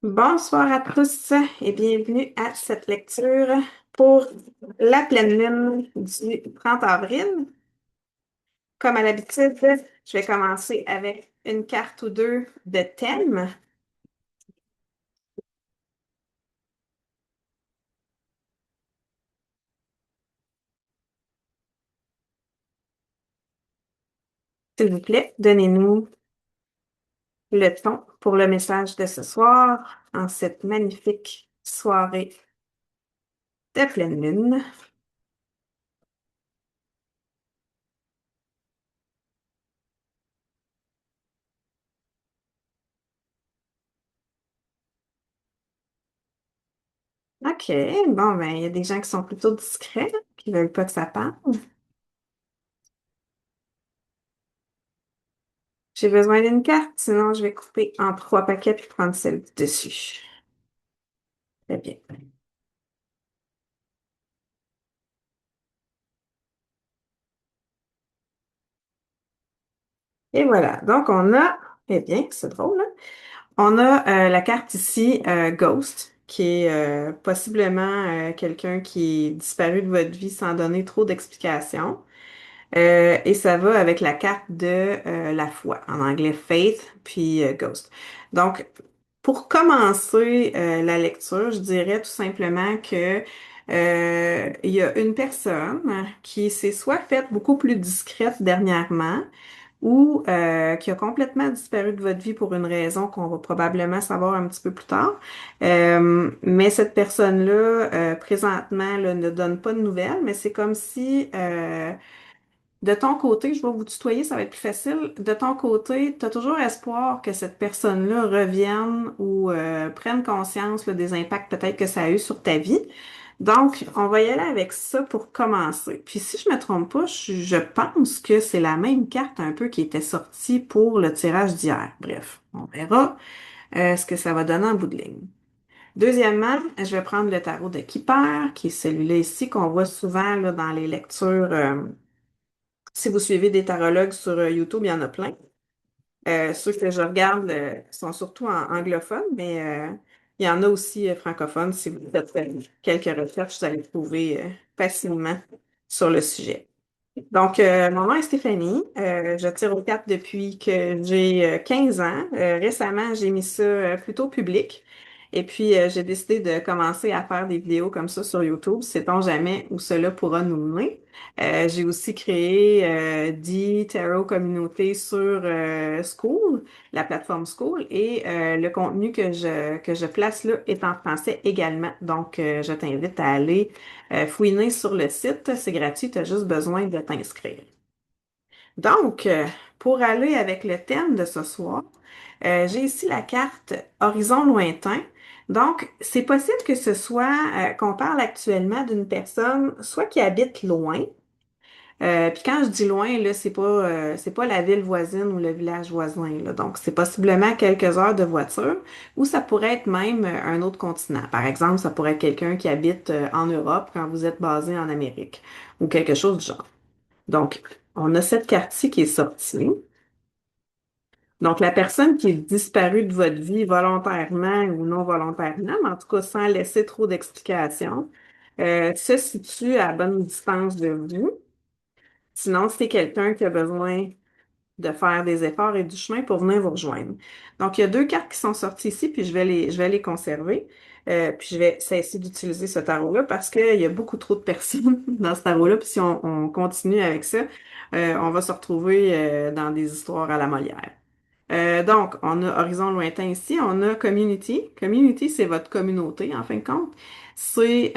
Bonsoir à tous et bienvenue à cette lecture pour la pleine lune du 30 avril. Comme à l'habitude, je vais commencer avec une carte ou deux de thème, s'il vous plaît. Donnez-nous le ton pour le message de ce soir en cette magnifique soirée de pleine lune. OK, bon, ben, il y a des gens qui sont plutôt discrets, qui veulent pas que ça parle. J'ai besoin d'une carte, sinon je vais couper en trois paquets puis prendre celle du dessus. Très bien. Et voilà. Donc, on a, eh bien, c'est drôle, hein? On a la carte ici, Ghost, qui est possiblement quelqu'un qui est disparu de votre vie sans donner trop d'explications. Et ça va avec la carte de la foi, en anglais Faith, puis Ghost. Donc, pour commencer la lecture, je dirais tout simplement que il y a une personne qui s'est soit faite beaucoup plus discrète dernièrement, ou qui a complètement disparu de votre vie pour une raison qu'on va probablement savoir un petit peu plus tard. Mais cette personne-là, présentement, là, ne donne pas de nouvelles, mais c'est comme si, de ton côté, je vais vous tutoyer, ça va être plus facile. De ton côté, tu as toujours espoir que cette personne-là revienne ou prenne conscience là, des impacts peut-être que ça a eu sur ta vie. Donc, on va y aller avec ça pour commencer. Puis si je me trompe pas, je pense que c'est la même carte un peu qui était sortie pour le tirage d'hier. Bref, on verra ce que ça va donner en bout de ligne. Deuxièmement, je vais prendre le tarot de Kipper, qui est celui-là ici qu'on voit souvent là, dans les lectures. Si vous suivez des tarologues sur YouTube, il y en a plein. Ceux que je regarde sont surtout en anglophone, mais il y en a aussi francophones. Si vous faites quelques recherches, vous allez trouver facilement sur le sujet. Donc, mon nom est Stéphanie. Je tire aux cartes depuis que j'ai 15 ans. Récemment, j'ai mis ça plutôt public. Et puis, j'ai décidé de commencer à faire des vidéos comme ça sur YouTube. Sait-on jamais où cela pourra nous mener. J'ai aussi créé The Tarot Communauté sur School, la plateforme School. Et le contenu que je place là est en français également. Donc, je t'invite à aller fouiner sur le site, c'est gratuit, tu as juste besoin de t'inscrire. Donc, pour aller avec le thème de ce soir, j'ai ici la carte Horizon lointain. Donc, c'est possible que ce soit qu'on parle actuellement d'une personne soit qui habite loin, puis quand je dis loin, là, c'est pas la ville voisine ou le village voisin, là. Donc, c'est possiblement quelques heures de voiture, ou ça pourrait être même un autre continent. Par exemple, ça pourrait être quelqu'un qui habite en Europe quand vous êtes basé en Amérique, ou quelque chose du genre. Donc, on a cette carte-ci qui est sortie. Donc, la personne qui est disparue de votre vie volontairement ou non volontairement, mais en tout cas sans laisser trop d'explications, se situe à bonne distance de vous. Sinon, c'est quelqu'un qui a besoin de faire des efforts et du chemin pour venir vous rejoindre. Donc, il y a deux cartes qui sont sorties ici, puis je vais les conserver. Puis je vais cesser d'utiliser ce tarot-là parce qu'il y a beaucoup trop de personnes dans ce tarot-là. Puis si on continue avec ça, on va se retrouver dans des histoires à la Molière. Donc, on a Horizon lointain ici, on a Community. Community, c'est votre communauté, en fin de compte. C'est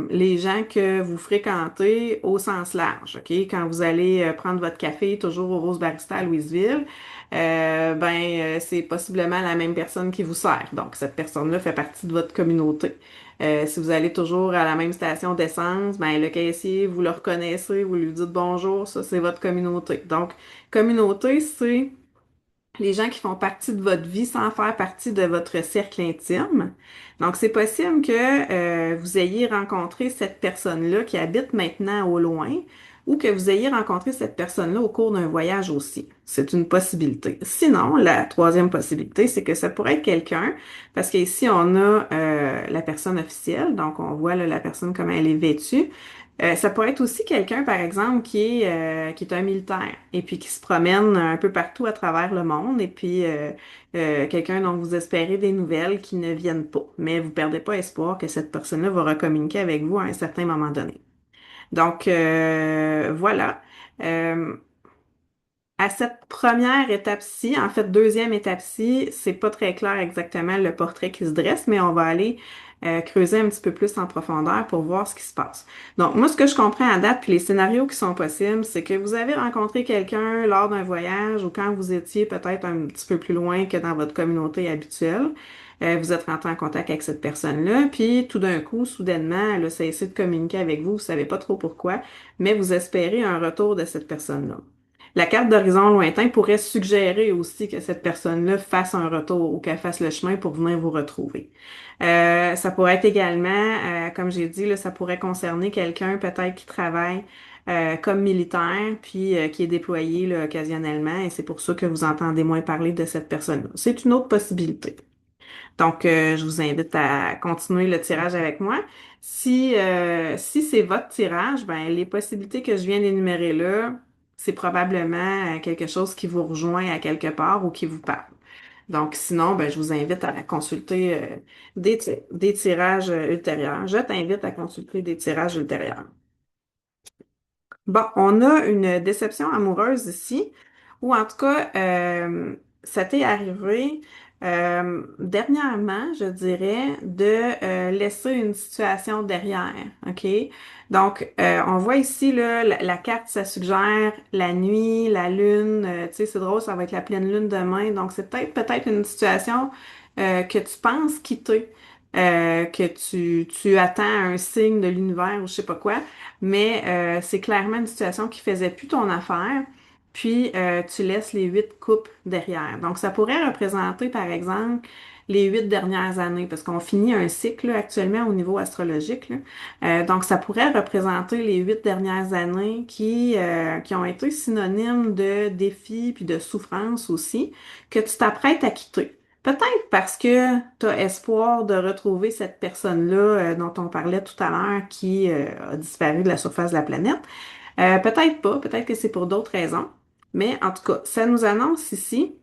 les gens que vous fréquentez au sens large, OK? Quand vous allez prendre votre café, toujours au Rose Barista à Louisville, c'est possiblement la même personne qui vous sert. Donc, cette personne-là fait partie de votre communauté. Si vous allez toujours à la même station d'essence, ben le caissier, vous le reconnaissez, vous lui dites bonjour, ça, c'est votre communauté. Donc, communauté, c'est les gens qui font partie de votre vie sans faire partie de votre cercle intime. Donc, c'est possible que vous ayez rencontré cette personne-là qui habite maintenant au loin ou que vous ayez rencontré cette personne-là au cours d'un voyage aussi. C'est une possibilité. Sinon, la troisième possibilité, c'est que ça pourrait être quelqu'un, parce qu'ici, on a la personne officielle, donc on voit là, la personne comment elle est vêtue. Ça pourrait être aussi quelqu'un, par exemple, qui est un militaire et puis qui se promène un peu partout à travers le monde et puis quelqu'un dont vous espérez des nouvelles qui ne viennent pas. Mais vous perdez pas espoir que cette personne-là va recommuniquer avec vous à un certain moment donné. Donc, voilà. Euh, à cette première étape-ci, en fait, deuxième étape-ci, c'est pas très clair exactement le portrait qui se dresse, mais on va aller creuser un petit peu plus en profondeur pour voir ce qui se passe. Donc, moi, ce que je comprends à date, puis les scénarios qui sont possibles, c'est que vous avez rencontré quelqu'un lors d'un voyage ou quand vous étiez peut-être un petit peu plus loin que dans votre communauté habituelle. Vous êtes rentré en contact avec cette personne-là, puis tout d'un coup, soudainement, elle a cessé de communiquer avec vous, vous savez pas trop pourquoi, mais vous espérez un retour de cette personne-là. La carte d'horizon lointain pourrait suggérer aussi que cette personne-là fasse un retour ou qu'elle fasse le chemin pour venir vous retrouver. Ça pourrait être également, comme j'ai dit, là, ça pourrait concerner quelqu'un peut-être qui travaille comme militaire, puis qui est déployé là, occasionnellement, et c'est pour ça que vous entendez moins parler de cette personne-là. C'est une autre possibilité. Donc, je vous invite à continuer le tirage avec moi. Si c'est votre tirage, ben, les possibilités que je viens d'énumérer là, c'est probablement quelque chose qui vous rejoint à quelque part ou qui vous parle. Donc, sinon, ben, je vous invite à consulter des tirages ultérieurs. Je t'invite à consulter des tirages ultérieurs. Bon, on a une déception amoureuse ici, ou en tout cas, ça t'est arrivé dernièrement, je dirais, de laisser une situation derrière, OK? Donc, on voit ici, là, la carte, ça suggère la nuit, la lune, tu sais, c'est drôle, ça va être la pleine lune demain, donc c'est peut-être une situation que tu penses quitter, que tu attends un signe de l'univers ou je sais pas quoi, mais c'est clairement une situation qui faisait plus ton affaire, puis tu laisses les 8 coupes derrière. Donc, ça pourrait représenter, par exemple, les 8 dernières années, parce qu'on finit un cycle là, actuellement au niveau astrologique, là. Donc, ça pourrait représenter les 8 dernières années qui ont été synonymes de défis puis de souffrance aussi, que tu t'apprêtes à quitter. Peut-être parce que tu as espoir de retrouver cette personne-là dont on parlait tout à l'heure qui a disparu de la surface de la planète. Peut-être pas, peut-être que c'est pour d'autres raisons. Mais en tout cas, ça nous annonce ici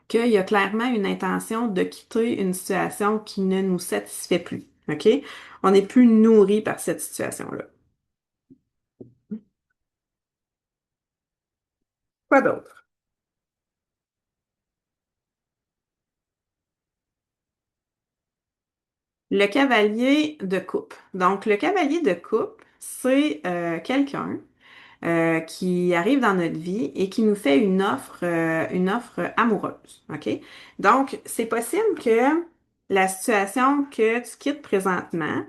qu'il y a clairement une intention de quitter une situation qui ne nous satisfait plus. OK? On n'est plus nourri par cette situation-là. Quoi d'autre? Le cavalier de coupe. Donc, le cavalier de coupe, c'est quelqu'un qui arrive dans notre vie et qui nous fait une offre amoureuse. OK? Donc, c'est possible que la situation que tu quittes présentement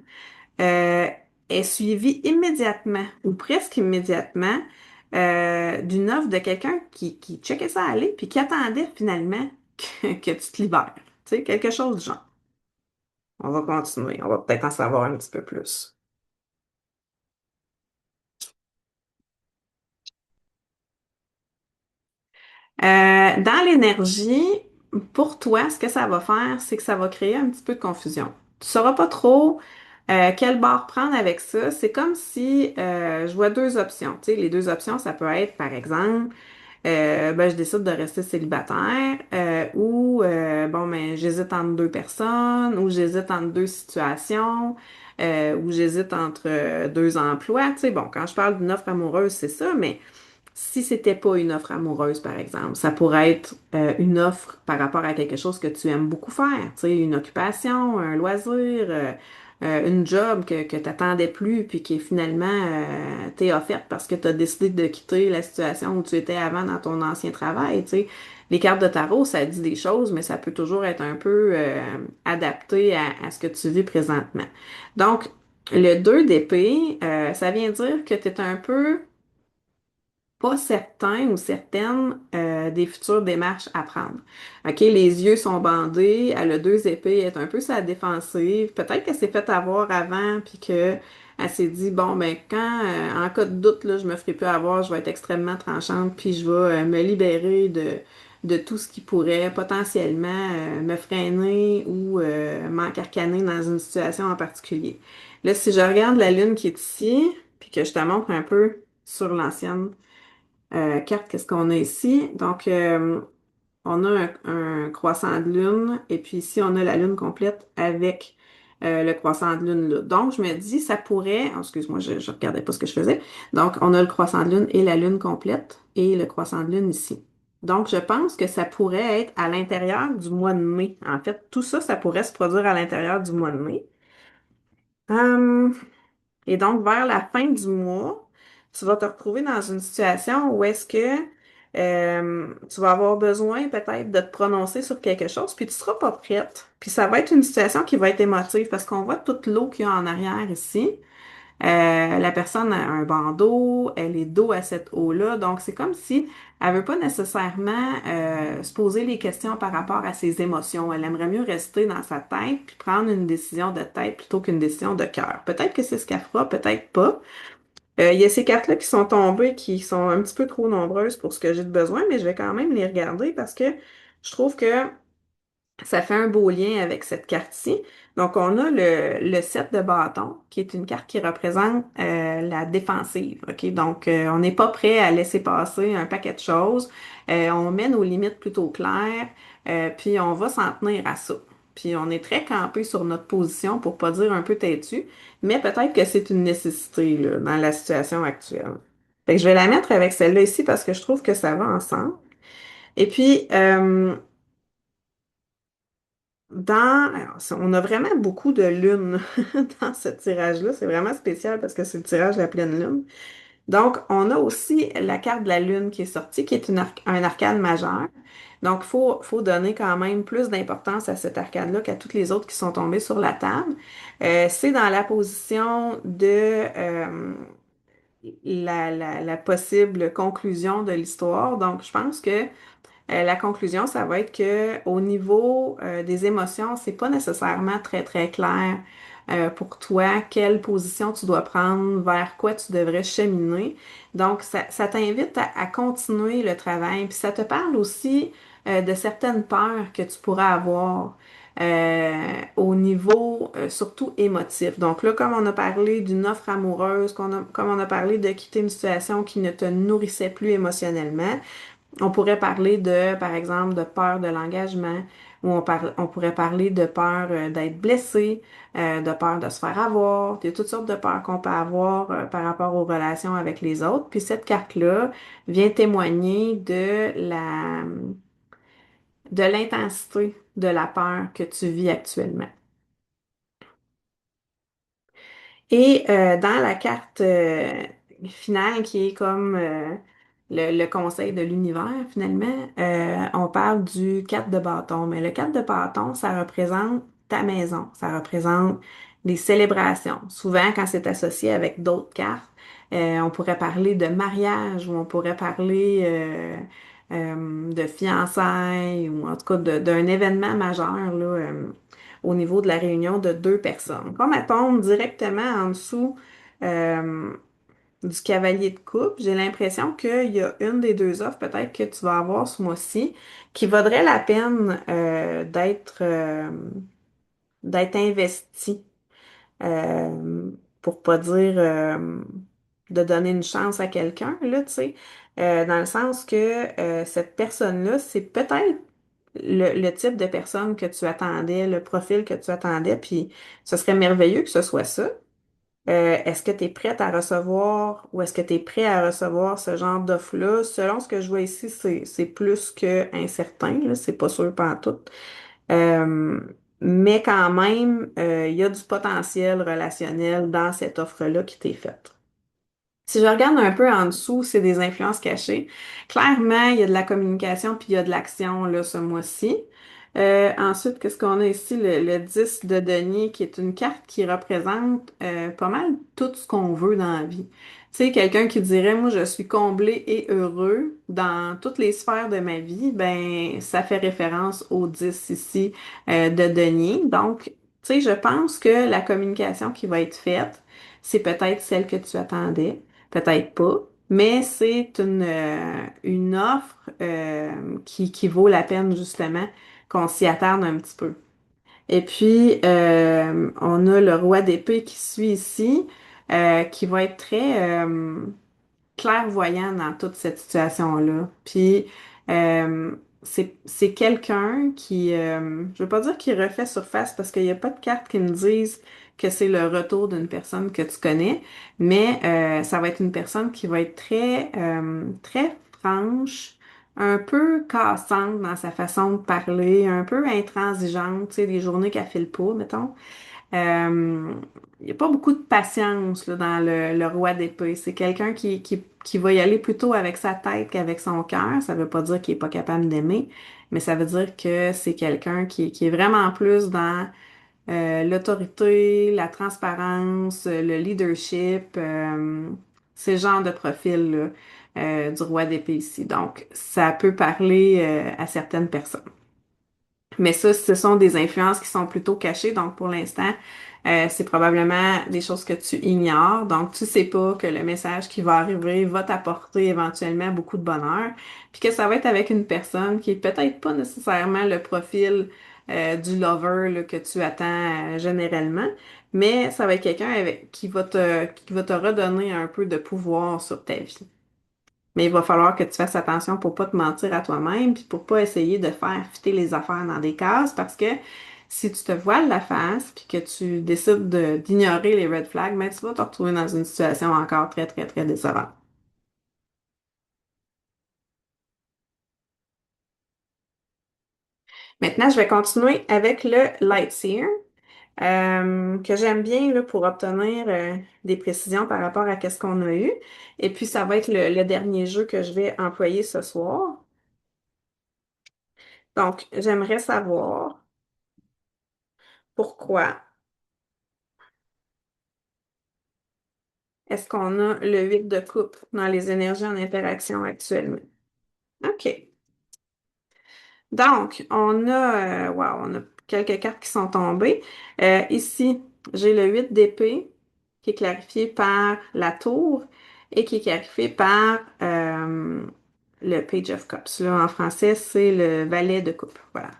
euh, est suivie immédiatement ou presque immédiatement d'une offre de quelqu'un qui checkait ça aller puis qui attendait finalement que tu te libères. Tu sais, quelque chose du genre. On va continuer. On va peut-être en savoir un petit peu plus. Dans l'énergie, pour toi, ce que ça va faire, c'est que ça va créer un petit peu de confusion. Tu sauras pas trop quel bord prendre avec ça. C'est comme si je vois deux options. Tu sais, les deux options, ça peut être, par exemple, ben, je décide de rester célibataire ou bon, ben, j'hésite entre deux personnes ou j'hésite entre deux situations ou j'hésite entre deux emplois. Tu sais, bon, quand je parle d'une offre amoureuse, c'est ça, mais si c'était pas une offre amoureuse, par exemple, ça pourrait être une offre par rapport à quelque chose que tu aimes beaucoup faire, tu sais, une occupation, un loisir, une job que tu n'attendais plus, puis qui finalement t'est offerte parce que tu as décidé de quitter la situation où tu étais avant dans ton ancien travail, tu sais. Les cartes de tarot, ça dit des choses, mais ça peut toujours être un peu adapté à ce que tu vis présentement. Donc, le 2 d'épée, ça vient dire que tu es un peu pas certain ou certaine des futures démarches à prendre. OK, les yeux sont bandés, elle a deux épées, elle est un peu sa défensive. Peut-être qu'elle s'est fait avoir avant, puis que elle s'est dit, bon, ben, quand, en cas de doute, là, je me ferai plus avoir, je vais être extrêmement tranchante, puis je vais me libérer de tout ce qui pourrait potentiellement me freiner ou m'encarcaner dans une situation en particulier. Là, si je regarde la lune qui est ici, puis que je te montre un peu sur l'ancienne carte, qu'est-ce qu'on a ici? Donc, on a un croissant de lune, et puis ici, on a la lune complète avec le croissant de lune là. Donc, je me dis, ça pourrait, oh, excuse-moi, je regardais pas ce que je faisais. Donc, on a le croissant de lune et la lune complète et le croissant de lune ici. Donc, je pense que ça pourrait être à l'intérieur du mois de mai. En fait, tout ça, ça pourrait se produire à l'intérieur du mois de mai. Hum, et donc, vers la fin du mois, tu vas te retrouver dans une situation où est-ce que tu vas avoir besoin peut-être de te prononcer sur quelque chose, puis tu seras pas prête. Puis ça va être une situation qui va être émotive parce qu'on voit toute l'eau qu'il y a en arrière ici. La personne a un bandeau, elle est dos à cette eau-là, donc c'est comme si elle veut pas nécessairement se poser les questions par rapport à ses émotions. Elle aimerait mieux rester dans sa tête puis prendre une décision de tête plutôt qu'une décision de cœur. Peut-être que c'est ce qu'elle fera, peut-être pas. Il y a ces cartes-là qui sont tombées, qui sont un petit peu trop nombreuses pour ce que j'ai de besoin, mais je vais quand même les regarder parce que je trouve que ça fait un beau lien avec cette carte-ci. Donc, on a le 7 de bâton, qui est une carte qui représente la défensive. OK? Donc, on n'est pas prêt à laisser passer un paquet de choses. On met nos limites plutôt claires, puis on va s'en tenir à ça. Puis on est très campé sur notre position pour pas dire un peu têtu, mais peut-être que c'est une nécessité là, dans la situation actuelle. Fait que je vais la mettre avec celle-là ici parce que je trouve que ça va ensemble. Et puis, on a vraiment beaucoup de lunes dans ce tirage-là. C'est vraiment spécial parce que c'est le tirage de la pleine lune. Donc, on a aussi la carte de la lune qui est sortie, qui est un arcane majeur. Donc, faut donner quand même plus d'importance à cet arcane-là qu'à toutes les autres qui sont tombées sur la table. C'est dans la position de la possible conclusion de l'histoire. Donc, je pense que la conclusion, ça va être que au niveau des émotions, c'est pas nécessairement très très clair pour toi quelle position tu dois prendre, vers quoi tu devrais cheminer. Donc, ça t'invite à continuer le travail. Puis ça te parle aussi de certaines peurs que tu pourras avoir au niveau surtout émotif. Donc là, comme on a parlé d'une offre amoureuse, comme on a parlé de quitter une situation qui ne te nourrissait plus émotionnellement, on pourrait parler de, par exemple, de peur de l'engagement, ou on pourrait parler de peur d'être blessé, de peur de se faire avoir. Il y a toutes sortes de peurs qu'on peut avoir par rapport aux relations avec les autres. Puis cette carte-là vient témoigner de l'intensité de la peur que tu vis actuellement. Et dans la carte finale, qui est comme le conseil de l'univers, finalement, on parle du 4 de bâton. Mais le 4 de bâton, ça représente ta maison, ça représente des célébrations. Souvent, quand c'est associé avec d'autres cartes, on pourrait parler de mariage ou on pourrait parler de fiançailles ou en tout cas d'un événement majeur là, au niveau de la réunion de deux personnes. Comme elle tombe directement en dessous euh, du cavalier de coupe, j'ai l'impression qu'il y a une des deux offres peut-être que tu vas avoir ce mois-ci qui vaudrait la peine d'être investie. Pour pas dire de donner une chance à quelqu'un, là, tu sais, dans le sens que cette personne-là, c'est peut-être le type de personne que tu attendais, le profil que tu attendais, puis ce serait merveilleux que ce soit ça. Est-ce que tu es prête à recevoir ou est-ce que tu es prêt à recevoir ce genre d'offre-là? Selon ce que je vois ici, c'est plus que incertain, là, c'est pas sûr pantoute. Euh, mais quand même, il y a du potentiel relationnel dans cette offre-là qui t'est faite. Si je regarde un peu en dessous, c'est des influences cachées. Clairement, il y a de la communication puis il y a de l'action là ce mois-ci. Ensuite, qu'est-ce qu'on a ici? Le 10 de denier, qui est une carte qui représente pas mal tout ce qu'on veut dans la vie. Tu sais, quelqu'un qui dirait, moi, je suis comblé et heureux dans toutes les sphères de ma vie, ben, ça fait référence au 10 ici de denier. Donc, tu sais, je pense que la communication qui va être faite, C'est peut-être celle que tu attendais, peut-être pas, mais c'est une offre qui vaut la peine justement qu'on s'y attarde un petit peu. Et puis, on a le roi d'épée qui suit ici, qui va être très clairvoyant dans toute cette situation-là. Puis, euh, c'est quelqu'un qui, je veux pas dire qu'il refait surface parce qu'il n'y a pas de cartes qui me disent que c'est le retour d'une personne que tu connais, mais ça va être une personne qui va être très franche, un peu cassante dans sa façon de parler, un peu intransigeante, tu sais, des journées qu'elle file pas, mettons. Euh, il n'y a pas beaucoup de patience là, dans le roi d'épée. C'est quelqu'un qui va y aller plutôt avec sa tête qu'avec son cœur. Ça veut pas dire qu'il est pas capable d'aimer, mais ça veut dire que c'est quelqu'un qui est vraiment plus dans l'autorité, la transparence, le leadership, c'est le genre de profil-là, du roi d'épée ici. Donc, ça peut parler à certaines personnes. Mais ça, ce sont des influences qui sont plutôt cachées. Donc, pour l'instant, c'est probablement des choses que tu ignores. Donc, tu sais pas que le message qui va arriver va t'apporter éventuellement beaucoup de bonheur. Puis que ça va être avec une personne qui est peut-être pas nécessairement le profil du lover là, que tu attends généralement. Mais ça va être quelqu'un avec qui va te redonner un peu de pouvoir sur ta vie. Mais il va falloir que tu fasses attention pour pas te mentir à toi-même, puis pour pas essayer de faire fitter les affaires dans des cases, parce que si tu te voiles la face, puis que tu décides d'ignorer les red flags, ben, tu vas te retrouver dans une situation encore très, très, très décevante. Maintenant, je vais continuer avec le Lightseer, que j'aime bien là, pour obtenir des précisions par rapport à ce qu'on a eu. Et puis, ça va être le dernier jeu que je vais employer ce soir. Donc, j'aimerais savoir pourquoi est-ce qu'on a le 8 de coupe dans les énergies en interaction actuellement? OK. Donc, on a quelques cartes qui sont tombées. Ici, j'ai le 8 d'épée qui est clarifié par la tour et qui est clarifié par le Page of Cups. Là, en français, c'est le valet de coupe. Voilà.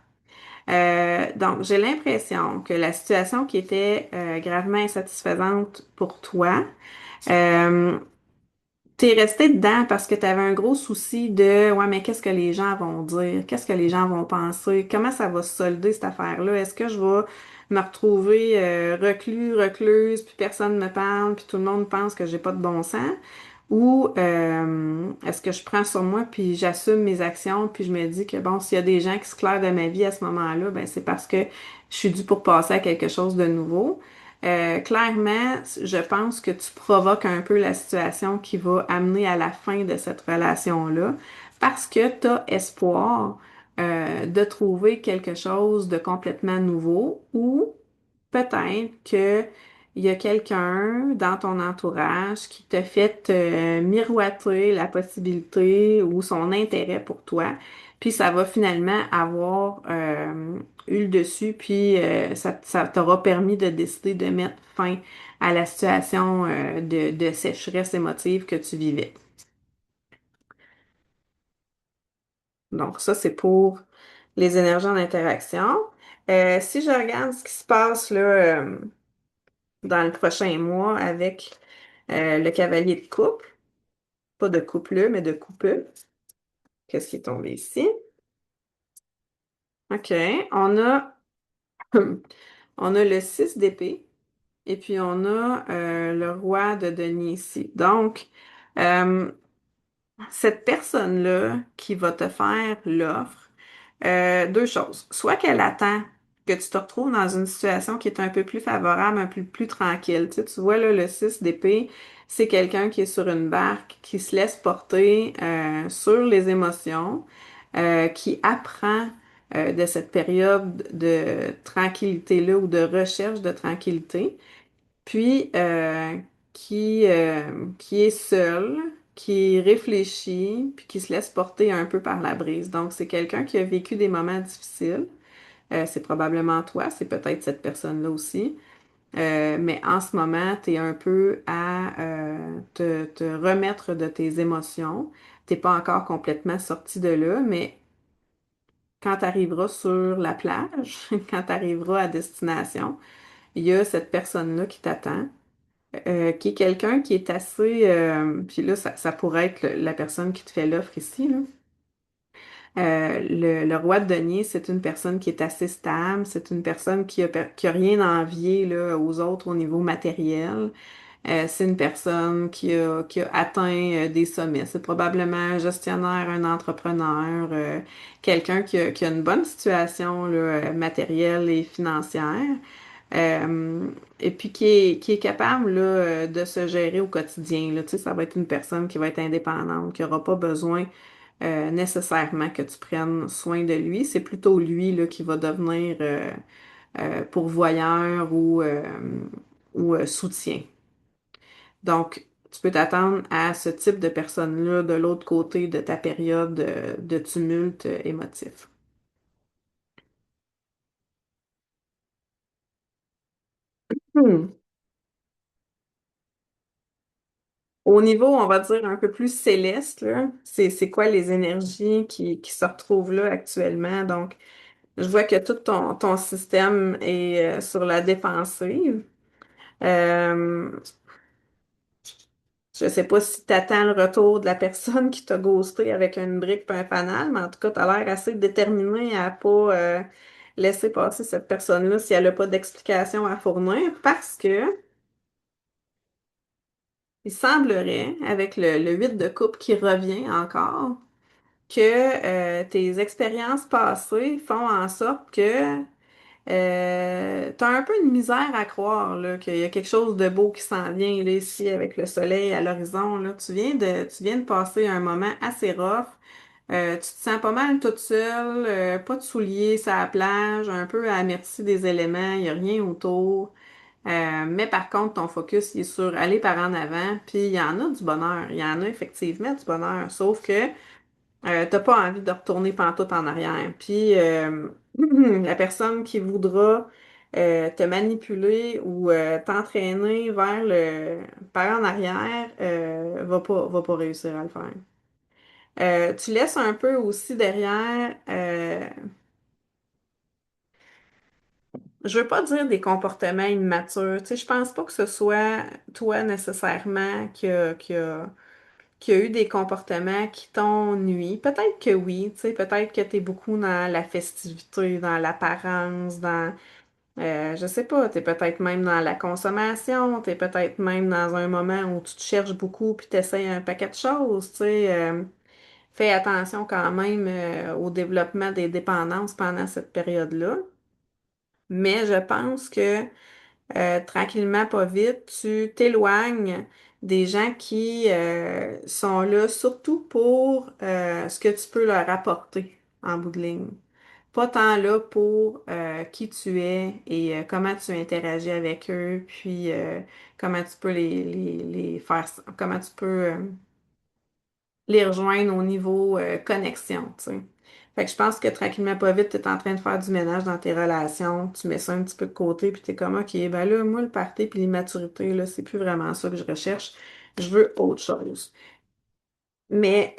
Donc, j'ai l'impression que la situation qui était gravement insatisfaisante pour toi, euh, t'es resté dedans parce que t'avais un gros souci de ouais, mais qu'est-ce que les gens vont dire? Qu'est-ce que les gens vont penser? Comment ça va se solder cette affaire-là? Est-ce que je vais me retrouver recluse, puis personne ne me parle, puis tout le monde pense que j'ai pas de bon sens? Ou est-ce que je prends sur moi puis j'assume mes actions, puis je me dis que bon, s'il y a des gens qui se clairent de ma vie à ce moment-là, ben c'est parce que je suis due pour passer à quelque chose de nouveau. Clairement, je pense que tu provoques un peu la situation qui va amener à la fin de cette relation-là parce que tu as espoir de trouver quelque chose de complètement nouveau ou peut-être que il y a quelqu'un dans ton entourage qui te fait miroiter la possibilité ou son intérêt pour toi, puis ça va finalement avoir eu le dessus, puis ça t'aura permis de décider de mettre fin à la situation de sécheresse émotive que tu vivais. Donc ça, c'est pour les énergies en interaction. Si je regarde ce qui se passe là, dans le prochain mois avec le cavalier de coupe, pas de couple, mais de couple, qu'est-ce qui est tombé ici? OK, on a, on a le 6 d'épée. Et puis, on a le roi de denier ici. Donc, euh, cette personne-là qui va te faire l'offre, deux choses. Soit qu'elle attend que tu te retrouves dans une situation qui est un peu plus favorable, un peu plus tranquille. Tu vois, là, le 6 d'épée, c'est quelqu'un qui est sur une barque, qui se laisse porter sur les émotions, qui apprend de cette période de tranquillité-là ou de recherche de tranquillité puis qui est seul, qui réfléchit, puis qui se laisse porter un peu par la brise. Donc, c'est quelqu'un qui a vécu des moments difficiles. C'est probablement toi, c'est peut-être cette personne-là aussi. Mais en ce moment, tu es un peu à te remettre de tes émotions. T'es pas encore complètement sorti de là, mais quand tu arriveras sur la plage, quand tu arriveras à destination, il y a cette personne-là qui t'attend, qui est quelqu'un qui est assez... puis là, ça pourrait être la personne qui te fait l'offre ici, là. Le roi de denier, c'est une personne qui est assez stable, c'est une personne qui a rien à envier là, aux autres au niveau matériel. C'est une personne qui a atteint des sommets. C'est probablement un gestionnaire, un entrepreneur, quelqu'un qui a une bonne situation là, matérielle et financière. Euh, et puis qui est capable là, de se gérer au quotidien. Là. Tu sais, ça va être une personne qui va être indépendante, qui n'aura pas besoin nécessairement que tu prennes soin de lui. C'est plutôt lui là, qui va devenir pourvoyeur ou soutien. Donc, tu peux t'attendre à ce type de personne-là de l'autre côté de ta période de tumulte émotif. Hmm. Au niveau, on va dire, un peu plus céleste, là, c'est quoi les énergies qui se retrouvent là actuellement? Donc, je vois que tout ton système est sur la défensive. Euh, je sais pas si tu attends le retour de la personne qui t'a ghosté avec une brique et un fanal, mais en tout cas, tu as l'air assez déterminé à pas laisser passer cette personne-là si elle n'a pas d'explication à fournir parce que il semblerait, avec le 8 de coupe qui revient encore, que tes expériences passées font en sorte que t'as un peu de misère à croire là, qu'il y a quelque chose de beau qui s'en vient là, ici avec le soleil à l'horizon. Là. Tu viens de passer un moment assez rough. Tu te sens pas mal toute seule, pas de souliers sur la plage, un peu à la merci des éléments, il n'y a rien autour. Mais par contre, ton focus il est sur aller par en avant, puis il y en a du bonheur. Il y en a effectivement du bonheur. Sauf que t'as pas envie de retourner pantoute en arrière. Puis la personne qui voudra te manipuler ou t'entraîner vers le par en arrière va pas réussir à le faire. Tu laisses un peu aussi derrière, je veux pas dire des comportements immatures. Tu sais, je pense pas que ce soit toi nécessairement qui a eu des comportements qui t'ont nui. Peut-être que oui, tu sais, peut-être que t'es beaucoup dans la festivité, dans l'apparence, je sais pas, t'es peut-être même dans la consommation, t'es peut-être même dans un moment où tu te cherches beaucoup puis t'essayes un paquet de choses, tu sais. Fais attention quand même au développement des dépendances pendant cette période-là. Mais je pense que tranquillement, pas vite, tu t'éloignes des gens qui sont là surtout pour ce que tu peux leur apporter en bout de ligne. Pas tant là pour qui tu es et comment tu interagis avec eux, puis comment tu peux les faire, comment tu peux les rejoindre au niveau connexion, tu sais. Fait que je pense que tranquillement, pas vite, tu es en train de faire du ménage dans tes relations, tu mets ça un petit peu de côté, puis tu es comme, OK, ben là, moi, le party puis l'immaturité, là, c'est plus vraiment ça que je recherche. Je veux autre chose. Mais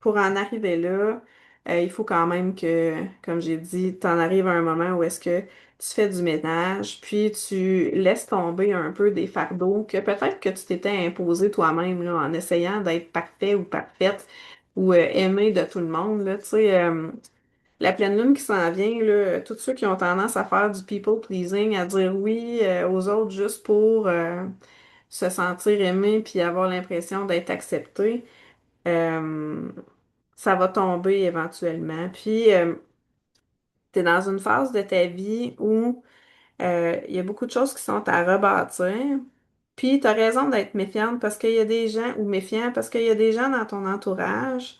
pour en arriver là, il faut quand même que, comme j'ai dit, tu en arrives à un moment où est-ce que tu fais du ménage, puis tu laisses tomber un peu des fardeaux que peut-être que tu t'étais imposé toi-même là, en essayant d'être parfait ou parfaite ou aimé de tout le monde. Là, tu sais, la pleine lune qui s'en vient, là, tous ceux qui ont tendance à faire du people pleasing, à dire oui aux autres juste pour se sentir aimé puis avoir l'impression d'être accepté. Euh, Ça va tomber éventuellement. Puis, tu es dans une phase de ta vie où il y a beaucoup de choses qui sont à rebâtir. Puis, tu as raison d'être méfiante parce qu'il y a des gens, ou méfiant, parce qu'il y a des gens dans ton entourage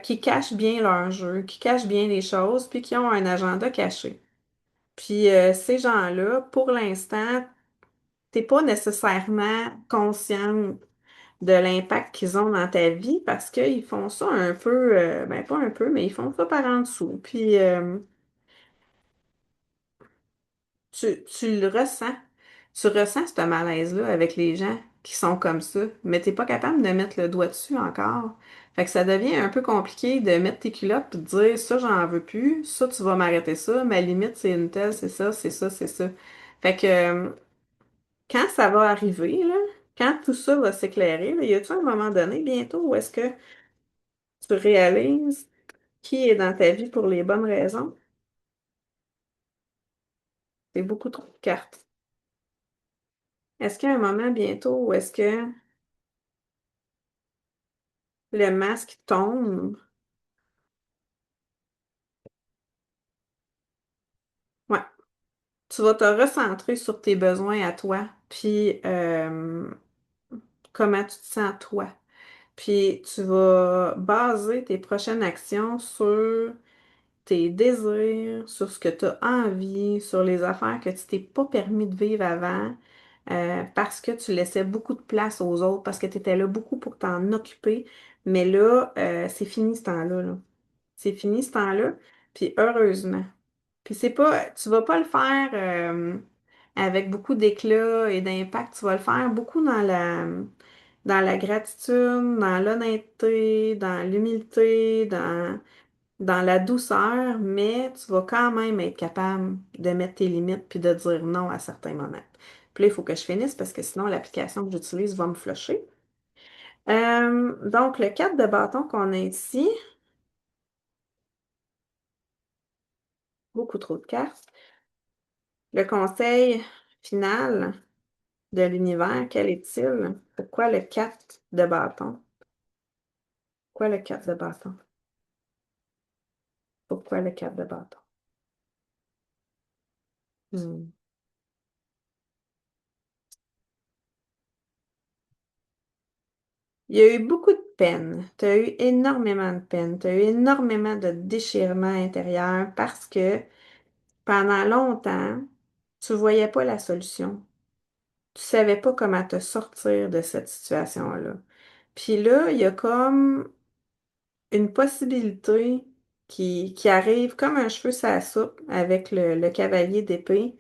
qui cachent bien leur jeu, qui cachent bien les choses, puis qui ont un agenda caché. Puis, ces gens-là, pour l'instant, t'es pas nécessairement consciente de l'impact qu'ils ont dans ta vie parce qu'ils font ça un peu, ben pas un peu, mais ils font ça par en dessous. Puis tu le ressens. Tu ressens ce malaise-là avec les gens qui sont comme ça, mais t'es pas capable de mettre le doigt dessus encore. Fait que ça devient un peu compliqué de mettre tes culottes et de dire ça, j'en veux plus, ça, tu vas m'arrêter ça, ma limite, c'est une telle, c'est ça, c'est ça, c'est ça. Fait que quand ça va arriver, là, quand tout ça va s'éclairer, là, y a-tu un moment donné bientôt où est-ce que tu réalises qui est dans ta vie pour les bonnes raisons? C'est beaucoup trop de cartes. Est-ce qu'il y a un moment bientôt où est-ce que le masque tombe? Ouais. Tu vas te recentrer sur tes besoins à toi, puis comment tu te sens toi. Puis tu vas baser tes prochaines actions sur tes désirs, sur ce que tu as envie, sur les affaires que tu t'es pas permis de vivre avant, parce que tu laissais beaucoup de place aux autres, parce que tu étais là beaucoup pour t'en occuper. Mais là, c'est fini ce temps-là, là. C'est fini ce temps-là, puis heureusement. Puis c'est pas, tu vas pas le faire avec beaucoup d'éclat et d'impact, tu vas le faire beaucoup dans la gratitude, dans l'honnêteté, dans l'humilité, dans la douceur, mais tu vas quand même être capable de mettre tes limites puis de dire non à certains moments. Puis là, il faut que je finisse parce que sinon l'application que j'utilise va me flusher. Donc, le 4 de bâton qu'on a ici, beaucoup trop de cartes. Le conseil final de l'univers, quel est-il? Pourquoi le 4 de bâton? Pourquoi le 4 de bâton? Pourquoi le 4 de bâton? Hmm. Il y a eu beaucoup de peine. Tu as eu énormément de peine. Tu as eu énormément de déchirement intérieur parce que pendant longtemps, tu voyais pas la solution. Tu savais pas comment te sortir de cette situation-là. Puis là, il y a comme une possibilité qui arrive comme un cheveu sur la soupe avec le cavalier d'épée.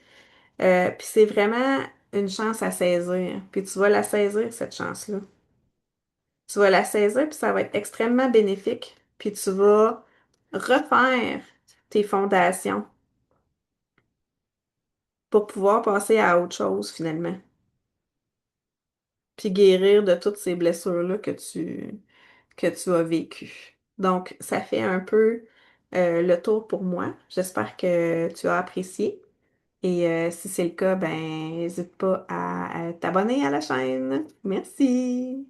Puis c'est vraiment une chance à saisir. Puis tu vas la saisir, cette chance-là. Tu vas la saisir, puis ça va être extrêmement bénéfique. Puis tu vas refaire tes fondations pour pouvoir passer à autre chose finalement. Puis guérir de toutes ces blessures-là que tu as vécues. Donc, ça fait un peu le tour pour moi. J'espère que tu as apprécié. Et si c'est le cas, ben, n'hésite pas à t'abonner à la chaîne. Merci.